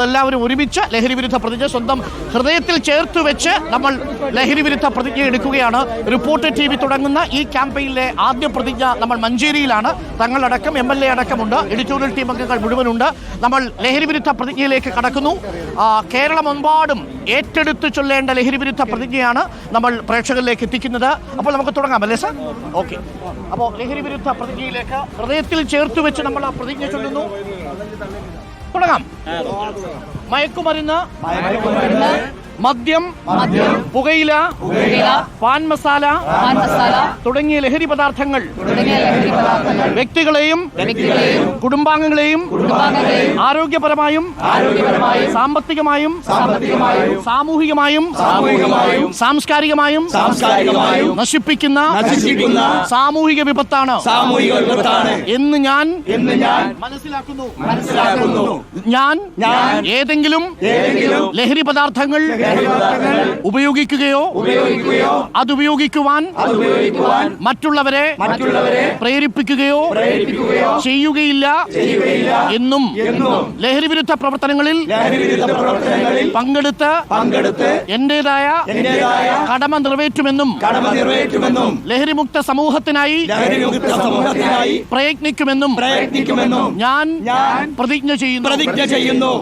എല്ലാവരും ഒരുമിച്ച് ലഹരി വിരുദ്ധ പ്രതിജ്ഞ സ്വന്തം ഹൃദയത്തിൽ ചേർത്ത് വെച്ച് നമ്മൾ ലഹരി വിരുദ്ധ പ്രതിജ്ഞ എടുക്കുകയാണ്. റിപ്പോർട്ടർ TV തുടങ്ങുന്ന ഈ ക്യാമ്പയിനിലെ ആദ്യ പ്രതിജ്ഞ നമ്മൾ മഞ്ചേരിയിലാണ്. തങ്ങളടക്കം MLA അടക്കമുണ്ട്, എഡിറ്റോറിയൽ ടീം അംഗങ്ങൾ മുഴുവനുണ്ട്. നമ്മൾ ലഹരി വിരുദ്ധ പ്രതിജ്ഞയിലേക്ക് കടക്കുന്നു. കേരളമെമ്പാടും ഏറ്റെടുത്ത് ചൊല്ലേണ്ട ലഹരി വിരുദ്ധ പ്രതിജ്ഞയാണ് നമ്മൾ പ്രേക്ഷകരിലേക്ക് എത്തിക്കുന്നത്. അപ്പോൾ നമുക്ക് തുടങ്ങാം അല്ലേ സാർ? ഓക്കെ. അപ്പോൾ ലഹരി വിരുദ്ധ പ്രതിജ്ഞയിലേക്ക് ഹൃദയത്തിൽ ചേർത്ത് വെച്ച് നമ്മൾ ആ പ്രതിജ്ഞ ചൊല്ലുന്നു. തുടങ്ങാം. മയക്കുമരുന്ന്, മദ്യം, പുകയില, പാൻ മസാല തുടങ്ങിയ ലഹരി പദാർത്ഥങ്ങൾ വ്യക്തികളെയും കുടുംബാംഗങ്ങളെയും ആരോഗ്യപരമായും സാമ്പത്തികമായും സാമൂഹികമായും സാംസ്കാരികമായും നശിപ്പിക്കുന്ന സാമൂഹിക വിപത്താണ് എന്ന് ഞാൻ മനസ്സിലാക്കുന്നു. ഞാൻ ഏതെങ്കിലും ലഹരി പദാർത്ഥങ്ങൾ ഉപയോഗിക്കുകയോ അതുപയോഗിക്കുവാൻ മറ്റുള്ളവരെ പ്രേരിപ്പിക്കുകയോ ചെയ്യുകയില്ല എന്നും ലഹരി വിരുദ്ധ പ്രവർത്തനങ്ങളിൽ പങ്കെടുത്ത് എന്റേതായ കടമ നിറവേറ്റുമെന്നും ലഹരിമുക്ത സമൂഹത്തിനായി പ്രയത്നിക്കുമെന്നും ഞാൻ പ്രതിജ്ഞ ചെയ്യുന്നു.